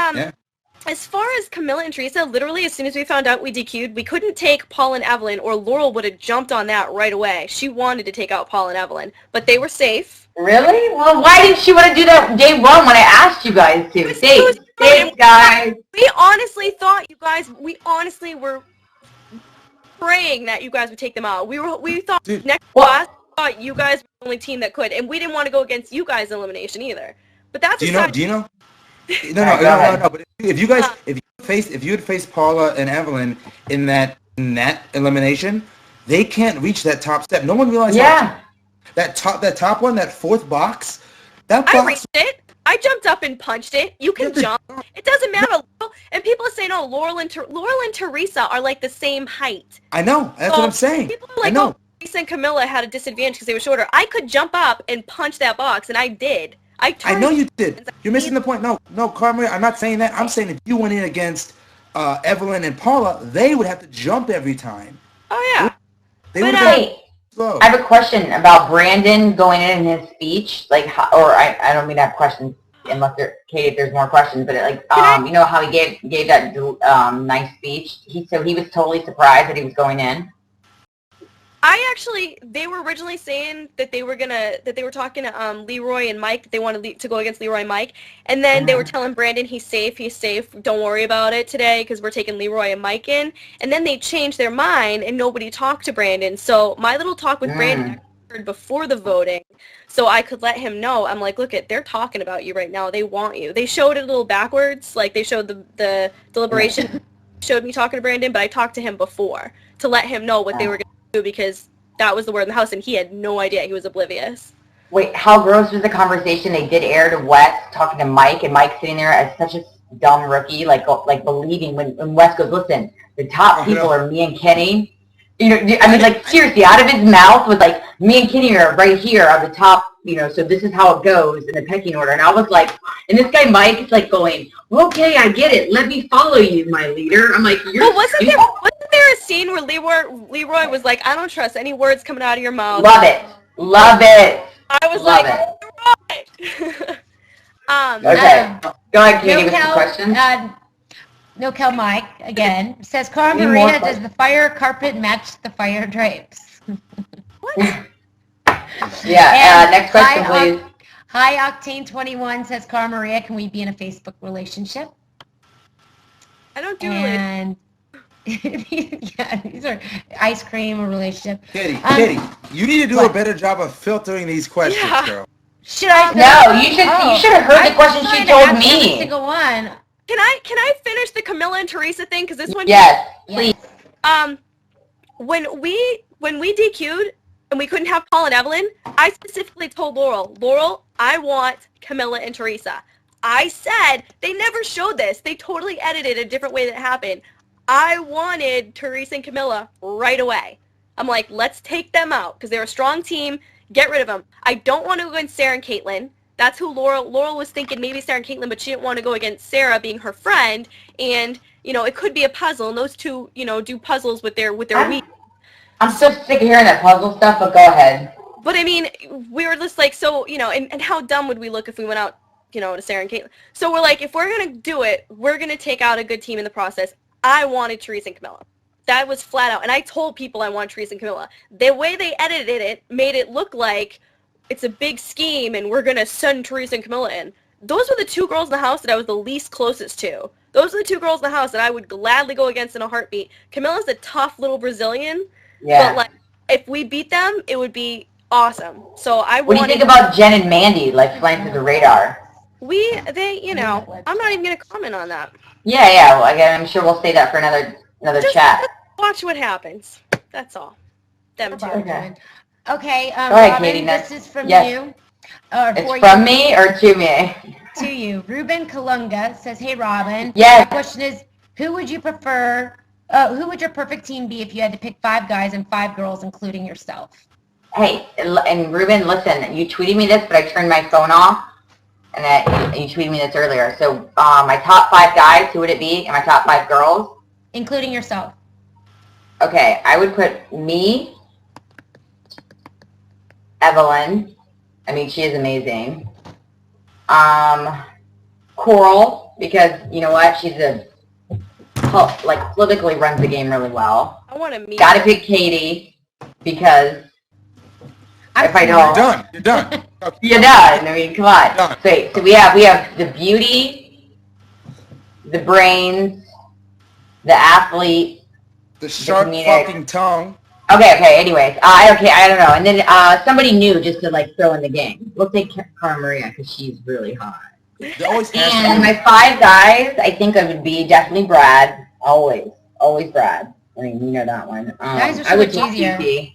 as far as Camilla and Teresa, literally as soon as we found out we DQ'd, we couldn't take Paul and Evelyn, or Laurel would have jumped on that right away. She wanted to take out Paul and Evelyn, but they were safe. Really? Well, why didn't she want to do that day one when I asked you guys to? Safe, guys. We honestly thought you guys. We honestly were praying that you guys would take them out. We thought next class thought you guys were the only team that could, and we didn't want to go against you guys in elimination either. But that's Do you know? No. But if you had faced Paula and Evelyn in that elimination, they can't reach that top step. No one realized that top one, that fourth box. I reached it. I jumped up and punched it. You can jump. It doesn't matter. And people are saying, "Oh, Laurel and Teresa are like the same height." I know. That's what I'm saying. People are like, "Oh, Teresa and Camilla had a disadvantage because they were shorter." I could jump up and punch that box, and I did. I know you did. You're missing the point. No, Cara Maria, I'm not saying that. I'm saying if you went in against Evelyn and Paula, they would have to jump every time. Oh, yeah. They would have I have a question about Brandon going in his speech. Like, I don't mean to have questions unless Katie, if there's more questions, but like, you know how he gave that nice speech? So he was totally surprised that he was going in. They were originally saying that they were talking to Leroy and Mike. They wanted to go against Leroy and Mike, and then they were telling Brandon he's safe. Don't worry about it today because we're taking Leroy and Mike in. And then they changed their mind and nobody talked to Brandon. So my little talk with Brandon occurred before the voting, so I could let him know. I'm like, look, they're talking about you right now. They want you. They showed it a little backwards, like they showed the deliberation. Showed me talking to Brandon, but I talked to him before to let him know what they were going to do because that was the word in the house, and he had no idea. He was oblivious. Wait, how gross was the conversation they did air to Wes talking to Mike, and Mike sitting there as such a dumb rookie, like believing when Wes goes, listen, the top people are me and Kenny. You know, I mean, like, seriously, out of his mouth was like, me and Kenny are right here are the top, you know, so this is how it goes in the pecking order. And I was like, and this guy Mike is like going, okay, I get it. Let me follow you, my leader. I'm like, you're wasn't there a scene where Leroy was like, I don't trust any words coming out of your mouth. Love it. I was like, right. Okay. Go ahead, Katie, with some questions. No-Kel Mike, again, says, Cara Maria, does the fire carpet match the fire drapes? Yeah, next question, please. Hi, Octane21 says, Cara Maria, can we be in a Facebook relationship? I don't do yeah, these are ice cream or relationship. Katie, you need to do a better job of filtering these questions, girl. Should I? No, you should have heard the question she told me. Every single one. Can I finish the Camilla and Teresa thing? Because this one. Yes, please. When we DQ'd and we couldn't have Paul and Evelyn, I specifically told Laurel, I want Camilla and Teresa. I said they never showed this. They totally edited a different way that happened. I wanted Teresa and Camilla right away. I'm like, let's take them out because they're a strong team. Get rid of them. I don't want to go against Sarah and Caitlyn. That's who Laurel was thinking, maybe Sarah and Caitlyn, but she didn't want to go against Sarah being her friend. And, you know, it could be a puzzle. And those two, you know, do puzzles with their week. I'm so sick of hearing that puzzle stuff, but go ahead. But, I mean, we were just like, so, you know, and how dumb would we look if we went out, you know, to Sarah and Caitlyn? So we're like, if we're going to do it, we're going to take out a good team in the process. I wanted Teresa and Camilla. That was flat out. And I told people I wanted Teresa and Camilla. The way they edited it made it look like it's a big scheme and we're going to send Teresa and Camilla in. Those were the two girls in the house that I was the least closest to. Those are the two girls in the house that I would gladly go against in a heartbeat. Camilla's a tough little Brazilian. Yeah. But, like, if we beat them, it would be awesome. So What do you think about Jen and Mandy, like, flying through the radar? You know, I'm not even going to comment on that. Yeah. Well, again, I'm sure we'll say that for another chat. Watch what happens. That's all. Them two. Okay, ahead, Robin, Katie, this is from yes. you. Or it's for from you. Me or to me? To you. Ruben Kalunga says, hey, Robin. Yes. My question is, who would you prefer Who would your perfect team be if you had to pick 5 guys and 5 girls, including yourself? Hey, and Ruben, listen, you tweeted me this, but I turned my phone off, and you tweeted me this earlier. So my top 5 guys, who would it be? And my top 5 girls? Including yourself. Okay, I would put me, Evelyn. I mean, she is amazing. Coral, because you know what? She's politically runs the game really well. I want to meet. Gotta pick Katie, because if I don't, You're done. Okay. you're done. I mean, come on. Done. So we have the beauty, the brains, the athlete. The sharp comedic. fucking tongue. Okay. Anyways, I don't know. And then somebody new just to like throw in the game. We'll take Cara Maria because she's really hot. They always has And my 5 guys, I think it would be definitely Brad. Always Brad. I mean, you know that one. Guys are so I would much easier. take CT.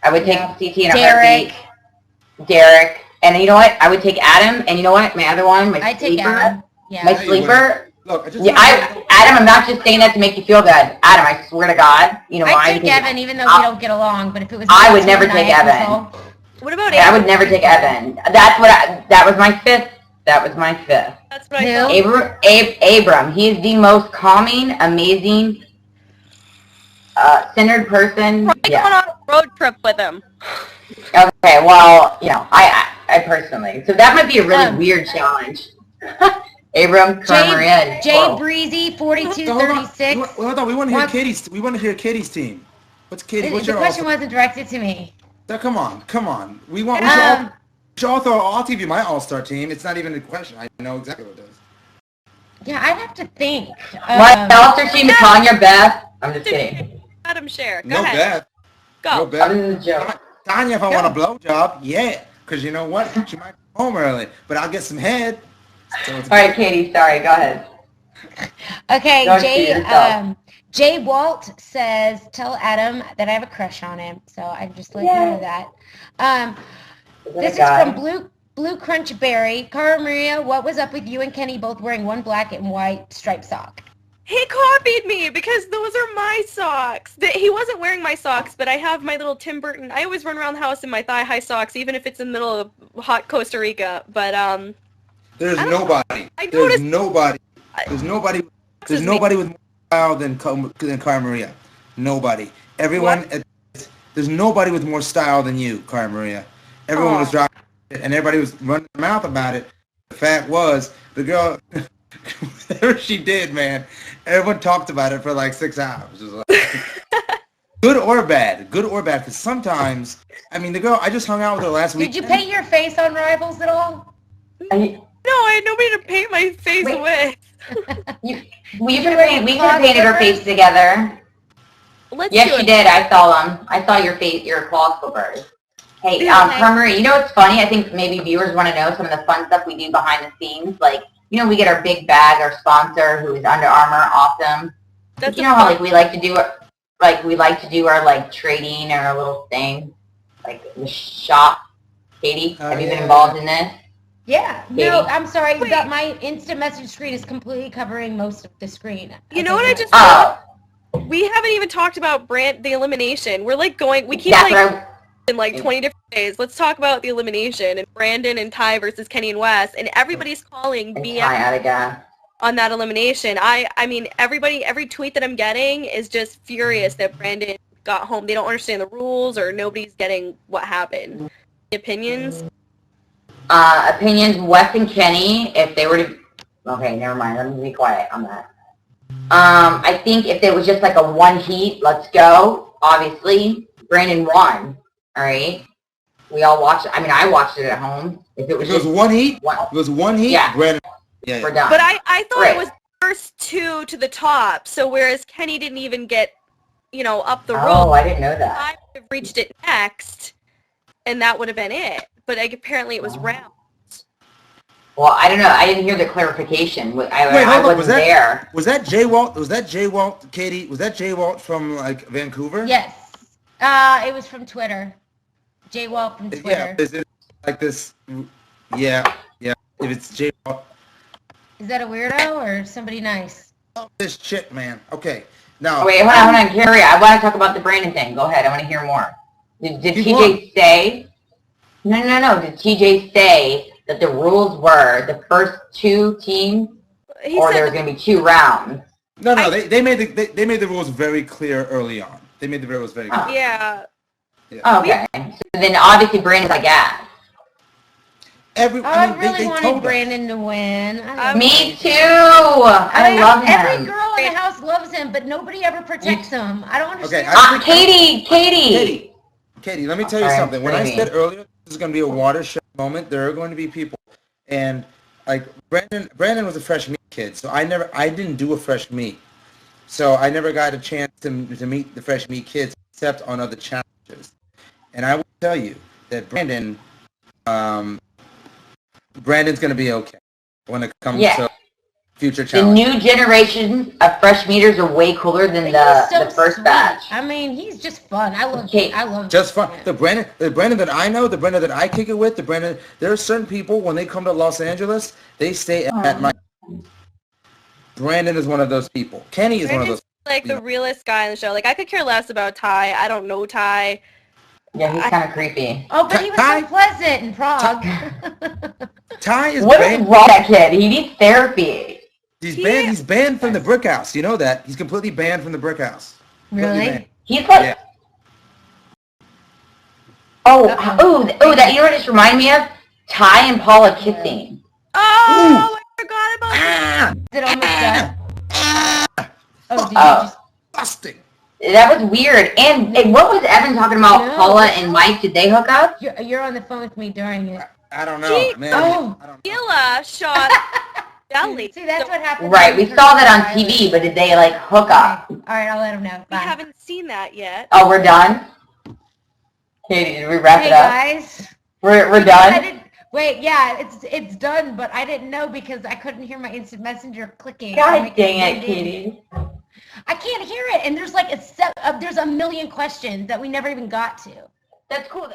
I would take CT in a Derek. heartbeat. Derek. And you know what? I would take Adam. And you know what? My other one, my I'd take sleeper. Adam. Yeah. My sleeper. Look, I just Adam, I'm not just saying that to make you feel good. Adam, I swear to God, you know why? I'd take Because Evan, even though we don't get along. But if it was, I me, would never and take had Evan. control- What about I Abram? would never take Evan. That was my 5th. That was my 5th. That's what I Who? thought. Abram. He is the most calming, amazing, centered person. Probably going Yeah. on a road trip with him. Okay. Well, you know, I personally. So that might be a really weird challenge. Abram, Cara Maria, and Jay Coral. Breezy, So hold on. 4236. Hold on. We want to hear What? Katie's. We want to hear Katie's team. What's Katie? What's The your question all-star? wasn't directed to me. Come on. We should all throw. I'll give you my all-star team. It's not even a question. I know exactly what it is. Yeah, I'd have to think. My all-star team is Tanya, Beth. I'm just kidding. Adam share. Go No ahead. bad. Go. No bad. This is a joke. Tanya, if I want a blowjob, yeah. Because you know what? She might go home early, but I'll get some head. So it's All right, Katie. Sorry. Go ahead. Okay, Don't shoot yourself. Jay Walt says, tell Adam that I have a crush on him. So I just let you know that. This is from Blue Crunch Berry. Cara Maria, what was up with you and Kenny both wearing one black and white striped sock? He copied me because those are my socks. He wasn't wearing my socks, but I have my little Tim Burton. I always run around the house in my thigh-high socks, even if it's in the middle of hot Costa Rica. But There's I don't nobody. I There's noticed- nobody. There's nobody. There's nobody with more style than Cara Maria. Nobody. Everyone. There's nobody with more style than you, Cara Maria. Everyone was dropping it, and everybody was running their mouth about it. The fact was, the girl, whatever she did, man, everyone talked about it for like 6 hours. It was like, good or bad, because sometimes, I mean, the girl, I just hung out with her last week. Did you paint your face on Rivals at all? no, I had nobody to paint my face Wait. with. We could have painted our face together. Let's Yes, do you it. did. I saw them. I saw your face, your claw clippers. Hey, Yeah. Cara Maria, you know what's funny? I think maybe viewers want to know some of the fun stuff we do behind the scenes. Like, you know, we get our big bag, our sponsor, who is Under Armour, awesome. That's You know how like we like to do our like trading and our little thing, like the shop. Katie, have you been yeah. involved in this? Yeah. Katie? No, I'm sorry. Wait. That my instant message screen is completely covering most of the screen. You know what I just Oh, we haven't even talked about the elimination. We're like we keep that's like what I... in like 20 different days. Let's talk about the elimination and Brandon and Ty versus Kenny and Wes, and everybody's calling Ty BS out of gas. on that elimination. I mean, every tweet that I'm getting is just furious that Brandon got home. They don't understand the rules, or nobody's getting what happened. Opinions? Opinions, Wes and Kenny, if they were to... Okay, never mind. Let me be quiet on that. I think if it was just like a one heat, let's go, obviously, Brandon won, all right? We all watched it. I mean, I watched it at home. If it was If it was just one heat, one, it was one heat. Yeah. Brandon, yeah. we're done. But I thought Right. it was the first 2 to the top. So whereas Kenny didn't even get, up the Oh, rope, I didn't know that. I would have reached it next, and that would have been it. But apparently it was round. Well, I don't know. I didn't hear the clarification. I Wait, hold on. wasn't there. Was that Jay Walt? Was that Jay Walt, Katie? Was that Jay Walt from like Vancouver? Yes. It was from Twitter. Jay Walt from Twitter. Yeah. Is it like this? Yeah. If it's Jay Walt. Is that a weirdo or somebody nice? This chick, man. Okay. Now, Wait, hold on, Carrie. I want to talk about the Brandon thing. Go ahead. I want to hear more. Did TJ say? No. Did TJ say that the rules were the first 2 teams, or there was going to be 2 rounds? No. They made the rules very clear early on. They made the rules very clear. Yeah. Okay. So then obviously Brandon's like ass. I really wanted Brandon to win. Me too. I love him. Every girl in the house loves him, but nobody ever protects him. I don't understand. Okay, Katie. Let me tell you something. When I said earlier, this is going to be a watershed moment. There are going to be people, and like Brandon was a fresh meat kid, so I didn't do a fresh meat, so I never got a chance to meet the fresh meat kids except on other challenges. And I will tell you that Brandon's going to be okay when it comes to future challenges. The new generation of fresh meaters are way cooler than the first batch. I mean, he's just fun. I love him. Just fun. The Brandon that I know, the Brandon that I kick it with, there are certain people, when they come to Los Angeles, they stay at my... Brandon is one of those people. Kenny is one of those like the realest guy in the show. Like, I could care less about Ty. I don't know Ty. Yeah, he's kind of creepy. Oh, but he was so pleasant in Prague. Ty is What is wrong with that kid? He needs therapy. He's banned from the Brick House. You know that. He's completely banned from the Brick House. Really? He's like... Yeah. Oh, that, you know what it just reminded me of? Ty and Paula kissing. Oh, I forgot about that. Is it almost done? Oh, did you just... Busting. That was weird. And what was Evan talking about? Paula and Mike, did they hook up? You're on the phone with me during it. I don't know, man. Sheila shot belly. See, that's what happened. Right, we saw that on TV, but did they, like, hook up? All right, I'll let him know. We haven't seen that yet. Oh, we're done? Katie, did we wrap it up? Hey, guys. We're done? Wait, yeah, it's done, but I didn't know because I couldn't hear my instant messenger clicking. God dang it, Katie. I can't hear it, and there's like there's a million questions that we never even got to. That's cool.